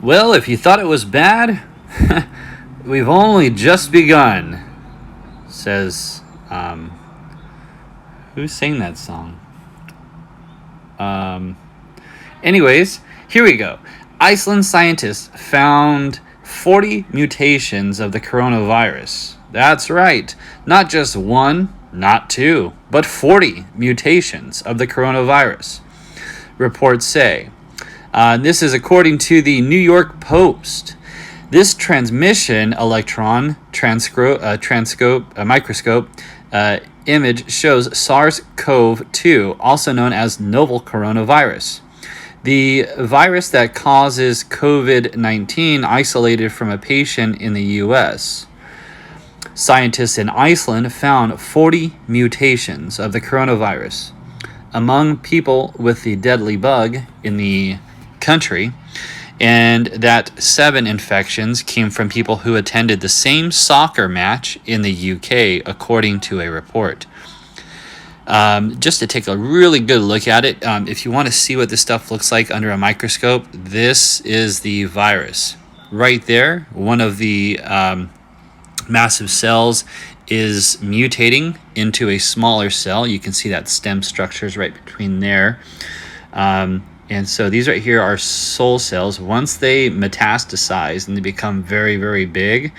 Well, if you thought it was bad, we've only just begun, says, who sang that song? Anyways, here we go. Iceland scientists found 40 mutations of the coronavirus. That's right, not just one, not two, but 40 mutations of the coronavirus, reports say. This is according to the New York Post. This transmission electron microscope image shows SARS-CoV-2, also known as novel coronavirus. The virus that causes COVID-19 isolated from a patient in the U.S. Scientists in Iceland found 40 mutations of the coronavirus among people with the deadly bug in the country, and that 7 infections came from people who attended the same soccer match in the UK, according to a report. Just to take a really good look at it, if you want to see what this stuff looks like under a microscope, this is the virus. Right there, one of the massive cells is mutating into a smaller cell. You can see that stem structure is right between there. And so these right here are soul cells. Once they metastasize and they become very, very big,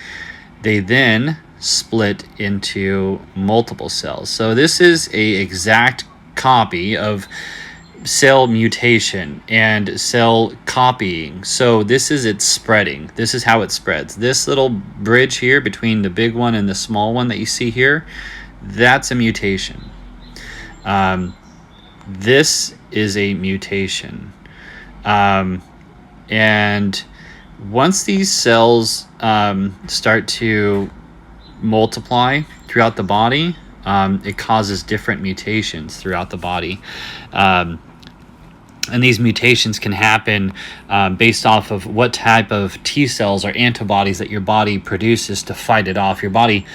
they then split into multiple cells. So this is an exact copy of cell mutation and cell copying. So this is its spreading. This is how it spreads. This little bridge here between the big one and the small one that you see here, that's a mutation. This is a mutation. And once these cells start to multiply throughout the body, it causes different mutations throughout the body. And these mutations can happen based off of what type of T cells or antibodies that your body produces to fight it off. Your body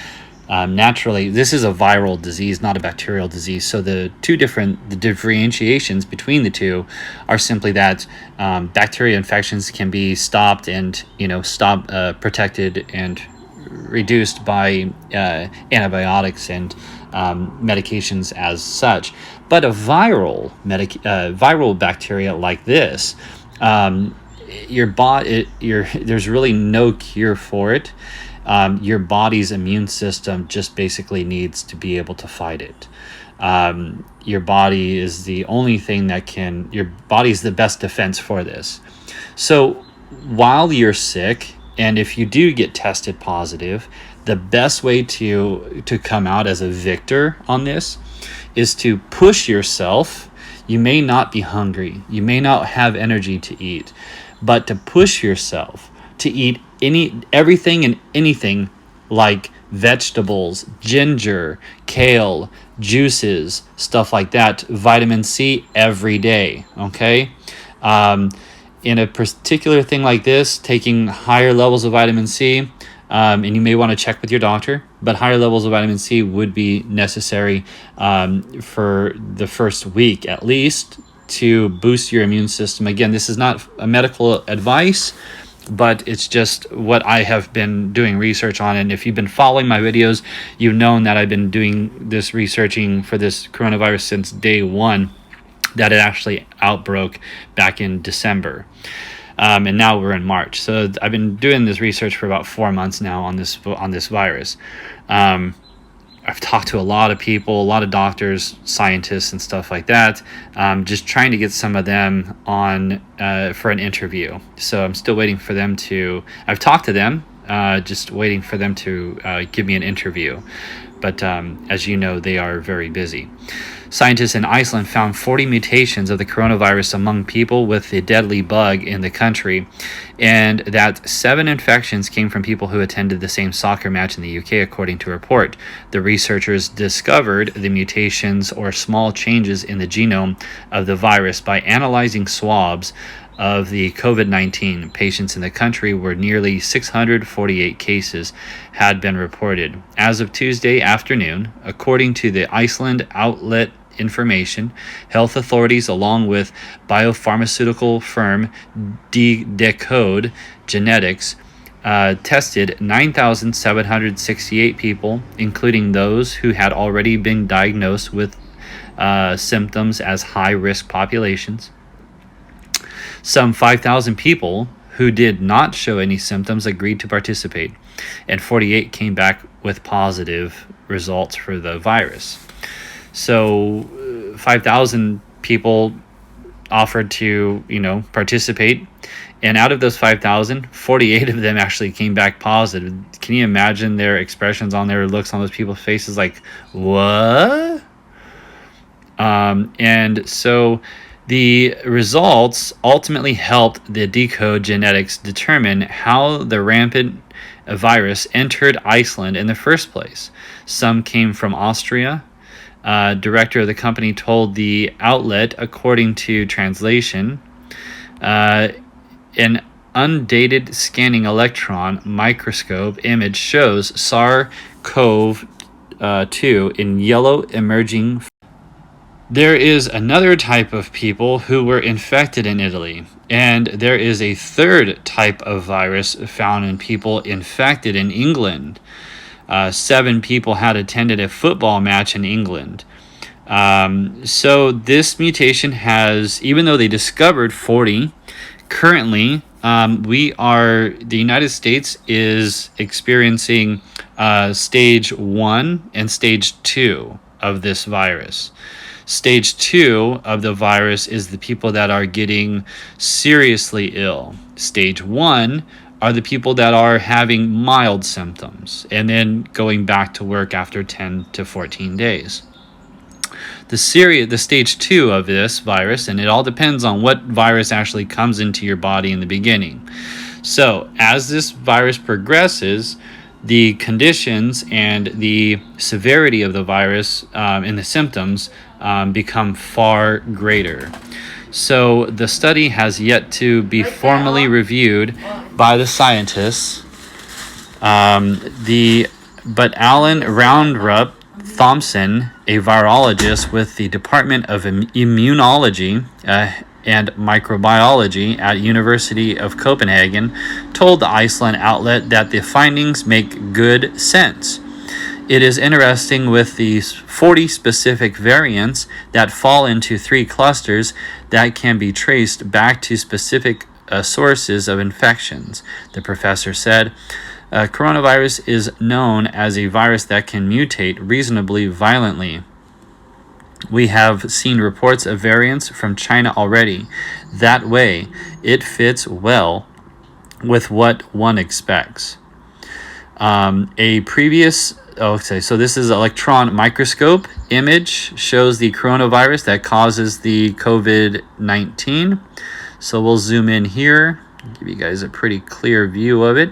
naturally, this is a viral disease, not a bacterial disease. So the differentiations between the two are simply that bacteria infections can be stopped and protected and reduced by antibiotics and medications as such. But a viral bacteria like this, there's really no cure for it. Your body's immune system just basically needs to be able to fight it. Your body is the only thing your body's the best defense for this. So while you're sick, and if you do get tested positive, the best way to come out as a victor on this is to push yourself. You may not be hungry. You may not have energy to eat, but to push yourself to eat everything and anything like vegetables, ginger, kale, juices, stuff like that, vitamin C every day, okay? In a particular thing like this, taking higher levels of vitamin C, and you may want to check with your doctor, but higher levels of vitamin C would be necessary for the first week at least to boost your immune system. Again, this is not a medical advice, but it's just what I have been doing research on. And if you've been following my videos, you've known that I've been doing this researching for this coronavirus since day one, that it actually outbroke back in December. And now we're in March. So I've been doing this research for about 4 months now on this virus. I've talked to a lot of people, a lot of doctors, scientists, and stuff like that, just trying to get some of them on for an interview. So I'm still waiting for them I've talked to them, just waiting for them to give me an interview. But as you know, they are very busy. Scientists in Iceland found 40 mutations of the coronavirus among people with the deadly bug in the country, and that 7 infections came from people who attended the same soccer match in the UK, according to a report. The researchers discovered the mutations or small changes in the genome of the virus by analyzing swabs of the COVID-19 patients in the country, where nearly 648 cases had been reported. As of Tuesday afternoon, according to the Iceland outlet information, health authorities, along with biopharmaceutical firm Decode Genetics, tested 9,768 people, including those who had already been diagnosed with symptoms as high-risk populations. Some 5,000 people who did not show any symptoms agreed to participate, and 48 came back with positive results for the virus. So 5,000 people offered to, participate, and out of those 5,000, 48 of them actually came back positive. Can you imagine their expressions on their looks on those people's faces, like, what? And so the results ultimately helped the Decode Genetics determine how the rampant virus entered Iceland in the first place. Some came from Austria. Director of the company told the outlet, according to translation, an undated scanning electron microscope image shows SARS-CoV-2 in yellow emerging. There is another type of people who were infected in Italy, and there is a third type of virus found in people infected in England. 7 people had attended a football match in England. So this mutation has, even though they discovered 40, currently the United States is experiencing stage 1 and stage 2 of this virus. Stage 2 of the virus is the people that are getting seriously ill. Stage 1 are the people that are having mild symptoms and then going back to work after 10 to 14 days. The stage 2 of this virus, and it all depends on what virus actually comes into your body in the beginning. So as this virus progresses, the conditions and the severity of the virus and the symptoms become far greater. So the study has yet to be formally reviewed by the scientists. But Alan Roundup Thompson, a virologist with the Department of Immunology and Microbiology at University of Copenhagen, told the Iceland outlet that the findings make good sense. It is interesting with these 40 specific variants that fall into 3 clusters that can be traced back to specific sources of infections, the professor said. Coronavirus is known as a virus that can mutate reasonably violently. We have seen reports of variants from China already. That way, it fits well with what one expects. So this is electron microscope image shows the coronavirus that causes the COVID-19. So we'll zoom in here, give you guys a pretty clear view of it.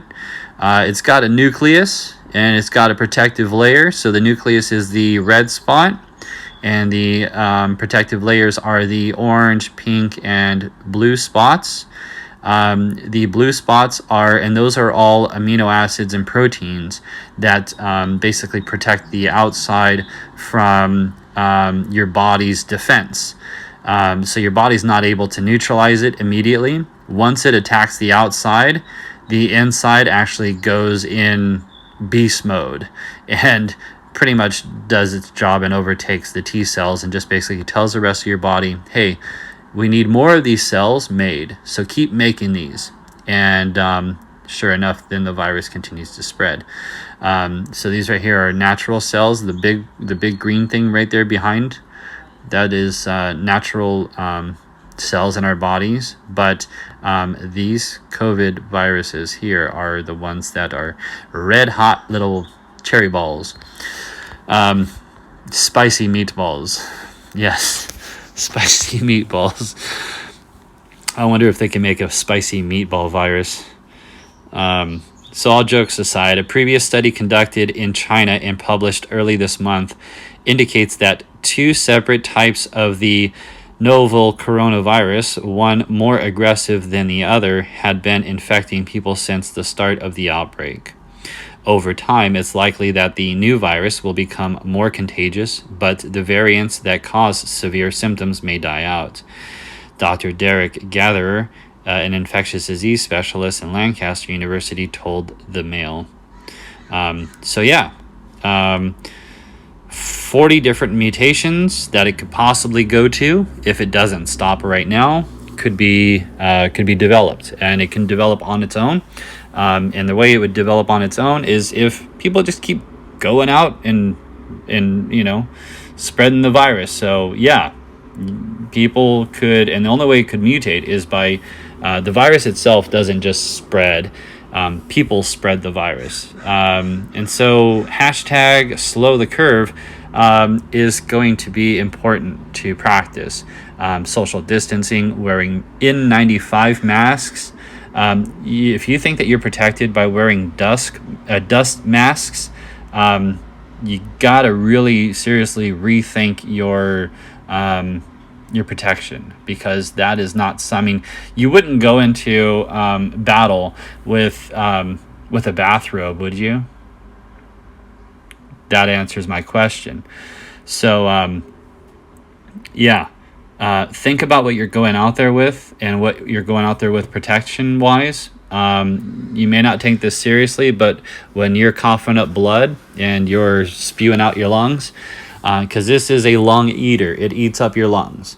It's got a nucleus and it's got a protective layer. So the nucleus is the red spot, and the protective layers are the orange, pink, and blue spots. The blue spots those are all amino acids and proteins that basically protect the outside from your body's defense. So your body's not able to neutralize it immediately. Once it attacks the outside, the inside actually goes in beast mode and pretty much does its job and overtakes the T cells and just basically tells the rest of your body, hey, we need more of these cells made, so keep making these. And sure enough, then the virus continues to spread. So these right here are natural cells. The big green thing right there behind, that is natural cells in our bodies. But these COVID viruses here are the ones that are red hot little cherry balls. Spicy meatballs. Yes. Spicy meatballs. I wonder if they can make a spicy meatball virus. So all jokes aside, a previous study conducted in China and published early this month indicates that 2 separate types of the novel coronavirus, one more aggressive than the other, had been infecting people since the start of the outbreak. Over time, it's likely that the new virus will become more contagious, but the variants that cause severe symptoms may die out. Dr. Derek Gatherer, an infectious disease specialist in Lancaster University, told the Mail. 40 different mutations that it could possibly go to if it doesn't stop right now could be developed, and it can develop on its own. And the way it would develop on its own is if people just keep going out and spreading the virus. So yeah, people could, and the only way it could mutate is by the virus itself doesn't just spread. People spread the virus. And so hashtag slow the curve is going to be important to practice. Social distancing, wearing N95 masks. If you think that you're protected by wearing dust masks, you gotta really seriously rethink your protection, because that is not something you wouldn't go into battle with a bathrobe, would you? That answers my question. So think about what you're going out there with and what you're going out there with protection wise. You may not take this seriously, but when you're coughing up blood and you're spewing out your lungs, because this is a lung eater, it eats up your lungs,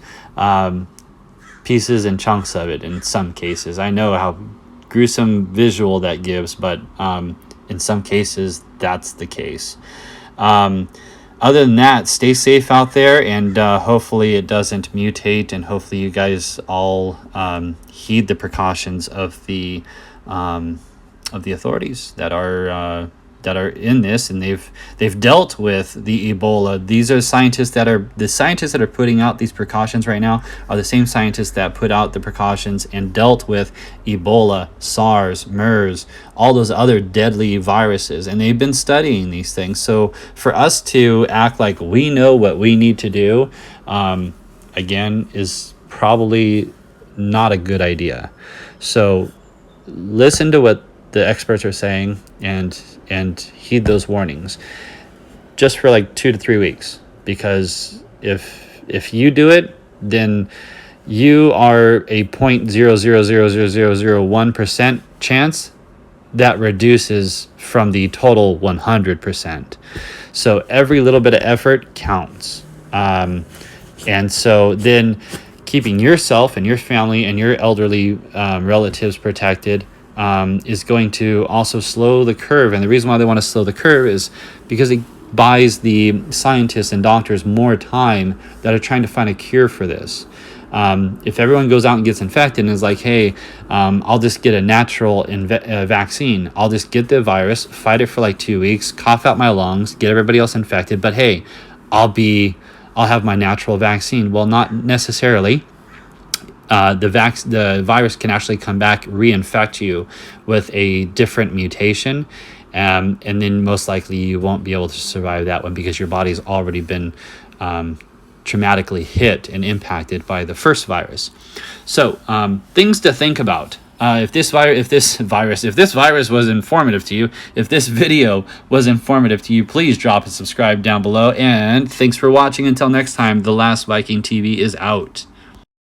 pieces and chunks of it in some cases. I know how gruesome visual that gives, but in some cases that's the case. Other than that, stay safe out there, and hopefully it doesn't mutate, and hopefully you guys all heed the precautions of the authorities that are in this, and they've dealt with the Ebola. These are scientists that are putting out these precautions right now are the same scientists that put out the precautions and dealt with Ebola, SARS, MERS, all those other deadly viruses, and they've been studying these things. So for us to act like we know what we need to do, again, is probably not a good idea. So listen to what the experts are saying and heed those warnings just for like 2 to 3 weeks, because if you do it, then you are a 0.000001% chance that reduces from the total 100%. So every little bit of effort counts. And so then keeping yourself and your family and your elderly relatives protected is going to also slow the curve. And the reason why they want to slow the curve is because it buys the scientists and doctors more time that are trying to find a cure for this. If everyone goes out and gets infected and is like, hey, I'll just get a natural vaccine. I'll just get the virus, fight it for like 2 weeks, cough out my lungs, get everybody else infected. But hey, I'll have my natural vaccine. Well, not necessarily. The virus can actually come back, reinfect you with a different mutation, and then most likely you won't be able to survive that one because your body's already been traumatically hit and impacted by the first virus. So things to think about. If this virus was informative to you, if this video was informative to you, please drop and subscribe down below. And thanks for watching. Until next time, The Last Viking TV is out.